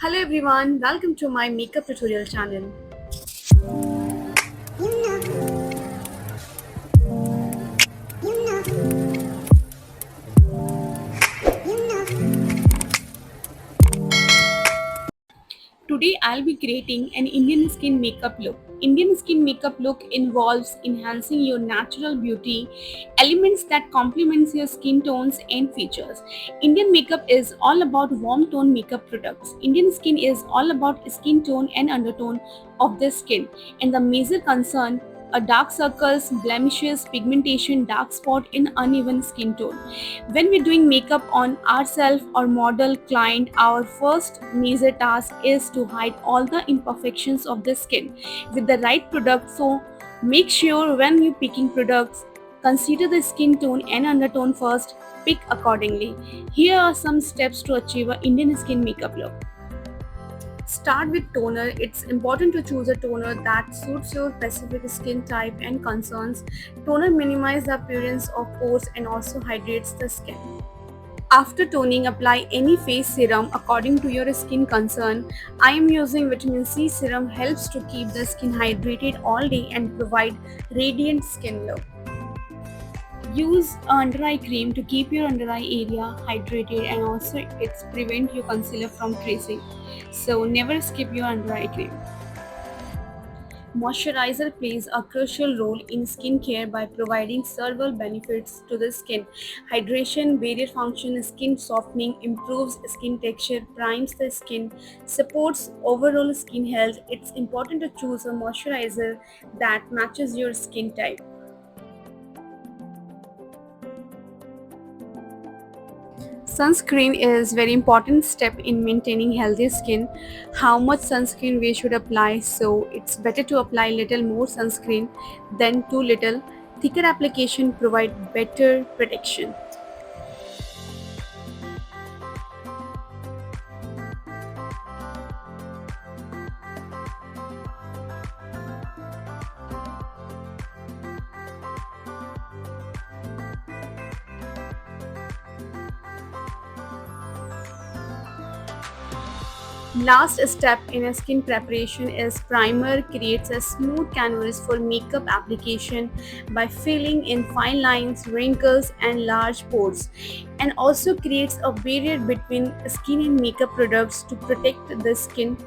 Hello everyone, welcome to my makeup tutorial channel. Today I'll be creating an Indian skin makeup look. Indian skin makeup look involves enhancing your natural beauty, elements that complements your skin tones and features. Indian makeup is all about warm tone makeup products. Indian skin is all about skin tone and undertone of the skin, and the major concern are dark circles, blemishes, pigmentation, dark spot in uneven skin tone. When we're doing makeup on ourselves or model client, our first major task is to hide all the imperfections of the skin with the right product. So make sure when you picking products, consider the skin tone and undertone first, pick accordingly. Here are some steps to achieve a Indian skin makeup look. Start with toner. It's important to choose a toner that suits your specific skin type and concerns. Toner minimizes the appearance of pores and also hydrates the skin. After toning, apply any face serum according to your skin concern. I am using vitamin C serum, helps to keep the skin hydrated all day and provide radiant skin glow. Use under eye cream to keep your under eye area hydrated, and also it's prevent your concealer from tracing. So never skip your under eye cream. Moisturizer plays a crucial role in skincare by providing several benefits to the skin. Hydration, barrier function, skin softening, improves skin texture, primes the skin, supports overall skin health. It's important to choose a moisturizer that matches your skin type. Sunscreen is very important step in maintaining healthy skin. How much sunscreen we should apply? So it's better to apply little more sunscreen than too little. Thicker application provide better protection. Last step in a skin preparation is primer. Creates a smooth canvas for makeup application by filling in fine lines, wrinkles and large pores, and also creates a barrier between skin and makeup products to protect the skin.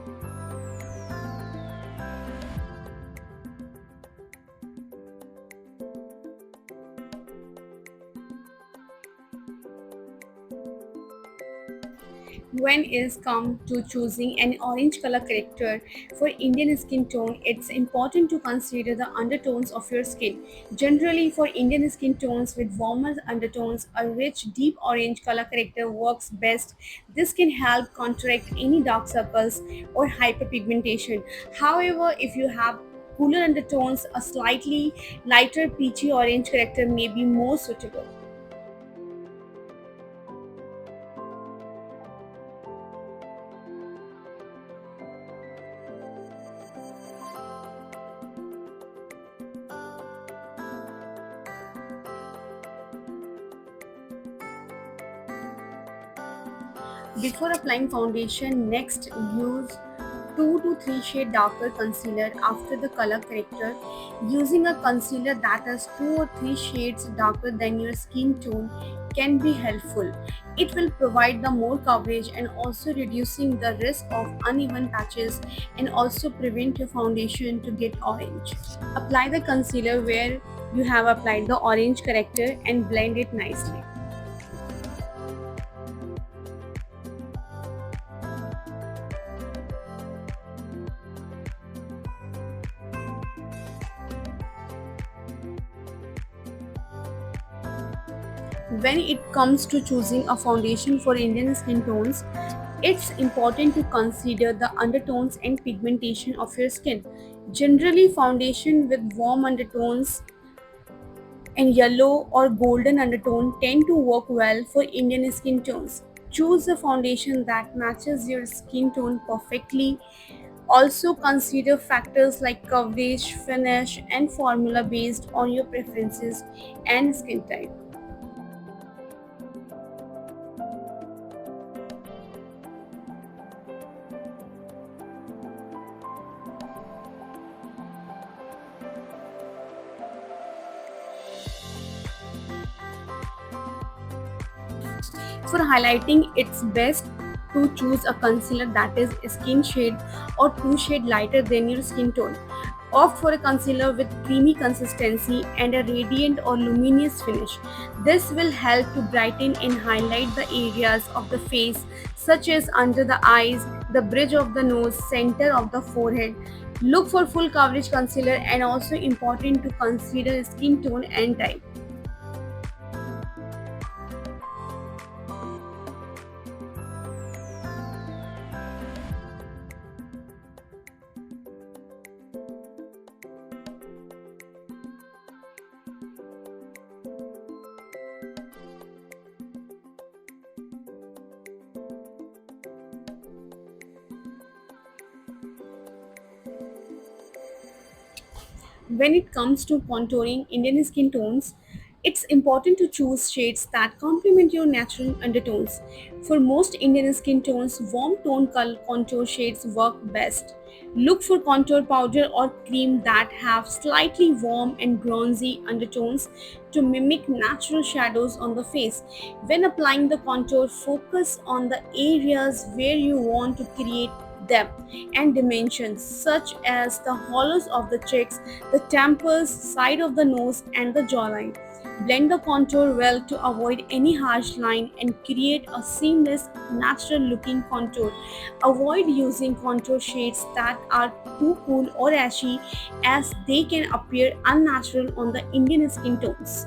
When is come to choosing an orange color corrector for Indian skin tone, it's important to consider the undertones of your skin. Generally, for Indian skin tones with warmer undertones, a rich, deep orange color corrector works best. This can help counteract any dark circles or hyperpigmentation. However, if you have cooler undertones, a slightly lighter peachy orange corrector may be more suitable. Before applying foundation, next use 2 to 3 shade darker concealer after the color corrector. Using a concealer that is 2 or 3 shades darker than your skin tone can be helpful. It will provide the more coverage and also reducing the risk of uneven patches and also prevent your foundation to get orange. Apply the concealer where you have applied the orange corrector and blend it nicely. When it comes to choosing a foundation for Indian skin tones, it's important to consider the undertones and pigmentation of your skin. Generally, foundation with warm undertones and yellow or golden undertone tend to work well for Indian skin tones. Choose a foundation that matches your skin tone perfectly. Also consider factors like coverage, finish, and formula based on your preferences and skin type. For highlighting, it's best to choose a concealer that is skin shade or 2 shade lighter than your skin tone. Opt for a concealer with creamy consistency and a radiant or luminous finish. This will help to brighten and highlight the areas of the face such as under the eyes, the bridge of the nose, center of the forehead. Look for full coverage concealer, and also important to consider skin tone and type. When it comes to contouring Indian skin tones, it's important to choose shades that complement your natural undertones. For most Indian skin tones, warm tone contour shades work best. Look for contour powder or cream that have slightly warm and bronzy undertones to mimic natural shadows on the face. When applying the contour, focus on the areas where you want to create depth and dimensions, such as the hollows of the cheeks, the temples, side of the nose, and the jawline. Blend the contour well to avoid any harsh line and create a seamless, natural looking contour. Avoid using contour shades that are too cool or ashy, as they can appear unnatural on the Indian skin tones.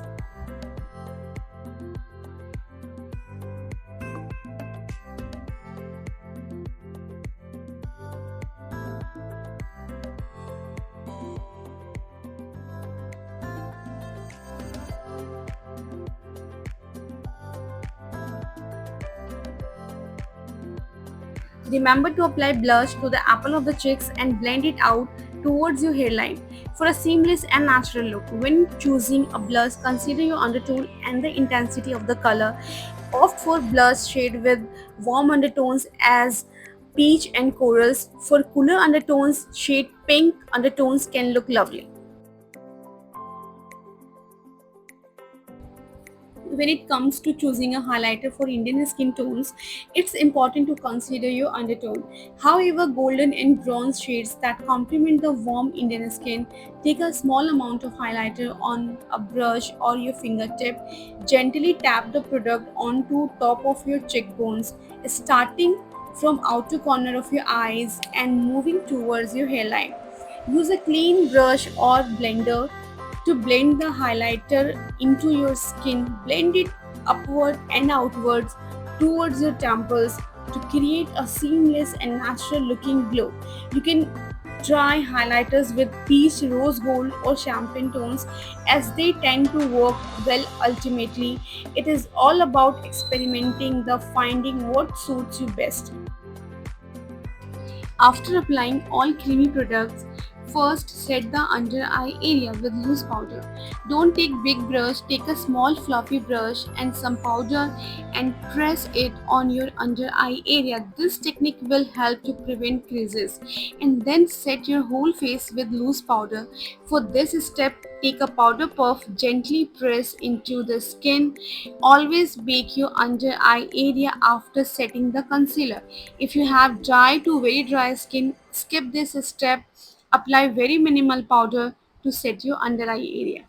Remember to apply blush to the apple of the cheeks and blend it out towards your hairline for a seamless and natural look. When choosing a blush, consider your undertone and the intensity of the color. Opt for blush shade with warm undertones as peach and corals. For cooler undertones, shade pink undertones can look lovely. When it comes to choosing a highlighter for Indian skin tones, it's important to consider your undertone. However, golden and bronze shades that complement the warm Indian skin, take a small amount of highlighter on a brush or your fingertip. Gently tap the product onto top of your cheekbones, starting from outer corner of your eyes and moving towards your hairline. Use a clean brush or blender to blend the highlighter into your skin. Blend it upward and outwards towards your temples to create a seamless and natural looking glow. You can try highlighters with peach, rose gold, or champagne tones, as they tend to work well. Ultimately, it is all about experimenting, the finding what suits you best. After applying all creamy products, first set the under eye area with loose powder. Don't take big brush, take a small fluffy brush and some powder and press it on your under eye area. This technique will help to prevent creases. And then set your whole face with loose powder. For this step, take a powder puff, gently press into the skin. Always bake your under eye area after setting the concealer. If you have dry to very dry skin, skip this step. Apply very minimal powder to set your under eye area.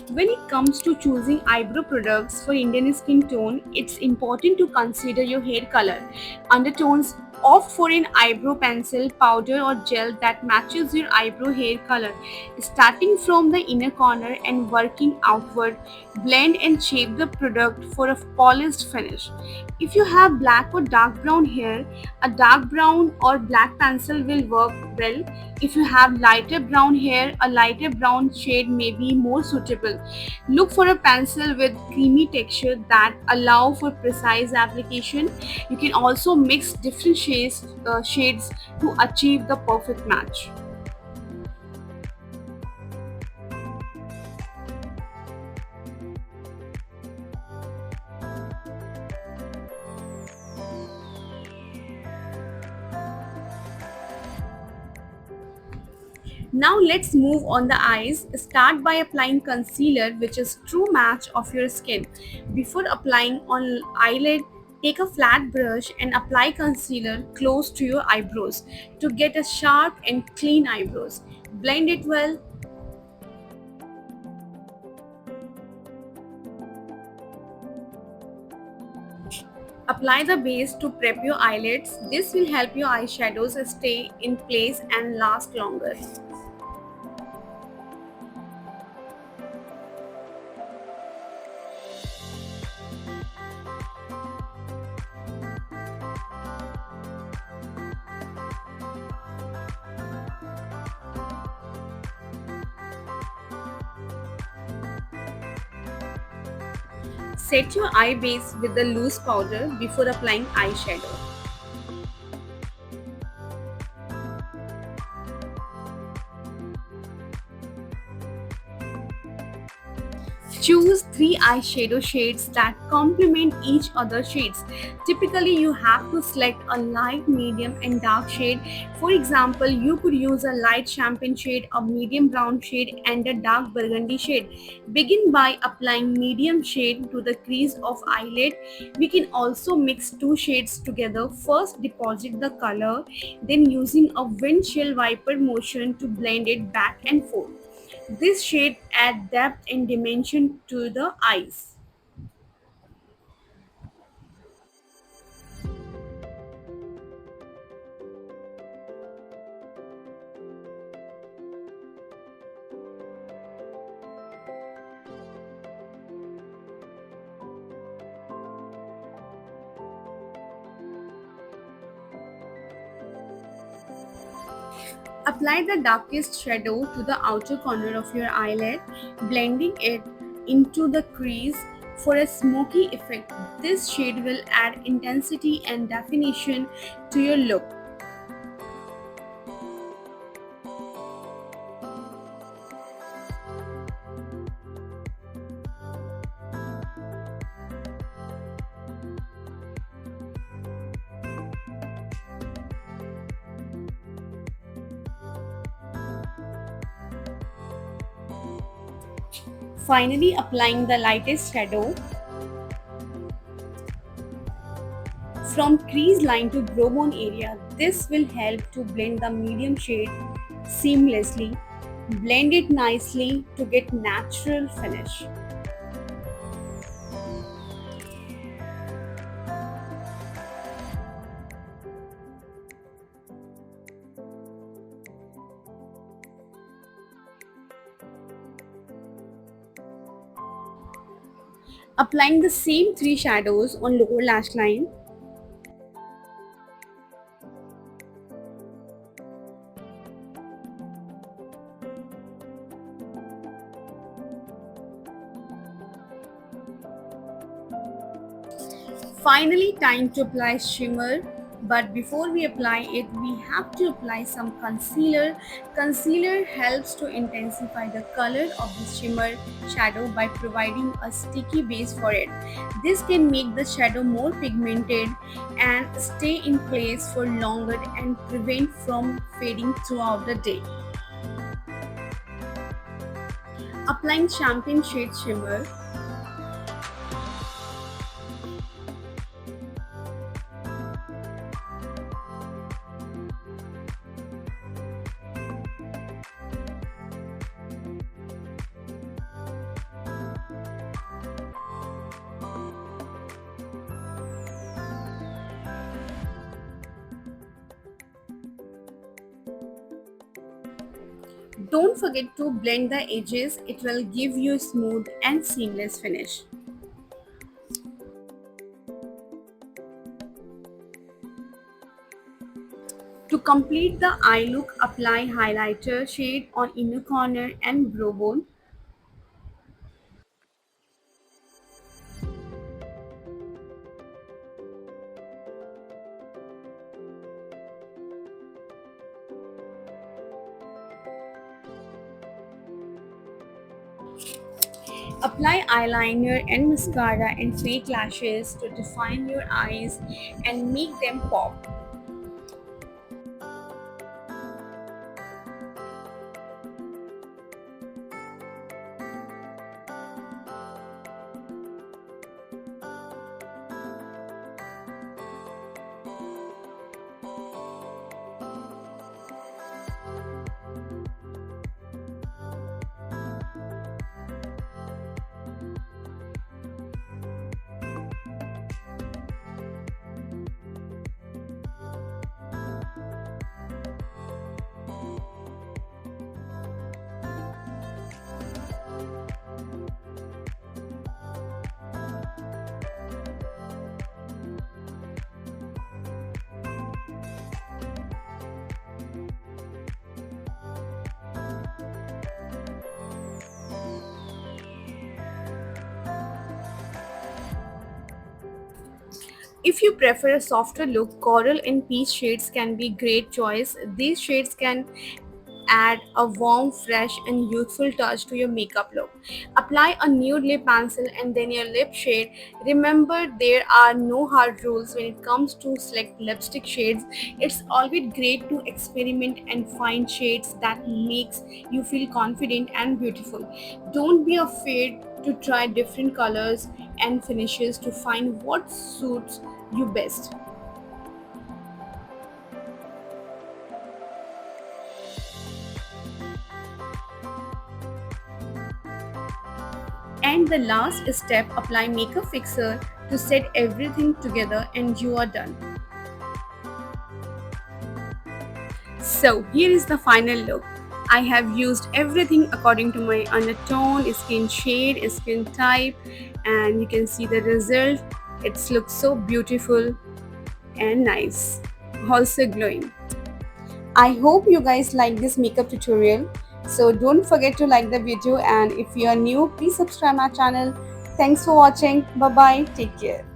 When it comes to choosing eyebrow products for Indian skin tone, it's important to consider your hair color. Undertones, opt for an eyebrow pencil, powder or gel that matches your eyebrow hair color. Starting from the inner corner and working outward, blend and shape the product for a polished finish. If you have black or dark brown hair, a dark brown or black pencil will work well. If you have lighter brown hair, a lighter brown shade may be more suitable. Look for a pencil with creamy texture that allow for precise application. You can also mix different shades to achieve the perfect match. Now let's move on the eyes. Start by applying concealer, which is true match of your skin. Before applying on eyelid, take a flat brush and apply concealer close to your eyebrows to get a sharp and clean eyebrows. Blend it well. Apply the base to prep your eyelids. This will help your eyeshadows stay in place and last longer. Set your eye base with the loose powder before applying eyeshadow. Choose 3 eyeshadow shades that complement each other shades. Typically, you have to select a light, medium, and dark shade. For example, you could use a light champagne shade, a medium brown shade, and a dark burgundy shade. Begin by applying medium shade to the crease of eyelid. We can also mix 2 shades together. First, deposit the color, then using a windshield wiper motion to blend it back and forth. This shade adds depth and dimension to the eyes. Apply the darkest shadow to the outer corner of your eyelid, blending it into the crease for a smoky effect. This shade will add intensity and definition to your look. Finally, applying the lightest shadow from crease line to brow bone area. This will help to blend the medium shade seamlessly. Blend it nicely to get natural finish. Applying the same 3 shadows on lower lash line. Finally, time to apply shimmer. But before we apply it, we have to apply some concealer. Concealer helps to intensify the color of the shimmer shadow by providing a sticky base for it. This can make the shadow more pigmented and stay in place for longer and prevent from fading throughout the day. Applying champagne shade shimmer. Don't forget to blend the edges, it will give you a smooth and seamless finish. To complete the eye look, apply highlighter shade on inner corner and brow bone. Apply eyeliner and mascara and fake lashes to define your eyes and make them pop. If you prefer a softer look, coral and peach shades can be great choice. These shades can add a warm, fresh, and youthful touch to your makeup look. Apply a nude lip pencil and then your lip shade. Remember, there are no hard rules when it comes to select lipstick shades. It's always great to experiment and find shades that makes you feel confident and beautiful. Don't be afraid to try different colors and finishes to find what suits you best. And the last step, apply makeup fixer to set everything together and you are done. So here is the final look. I have used everything according to my undertone, skin shade, skin type, and you can see the result. It looks so beautiful and nice, also glowing. I hope you guys like this makeup tutorial. So don't forget to like the video, and if you are new, please subscribe my channel. Thanks for watching. Bye bye. Take care.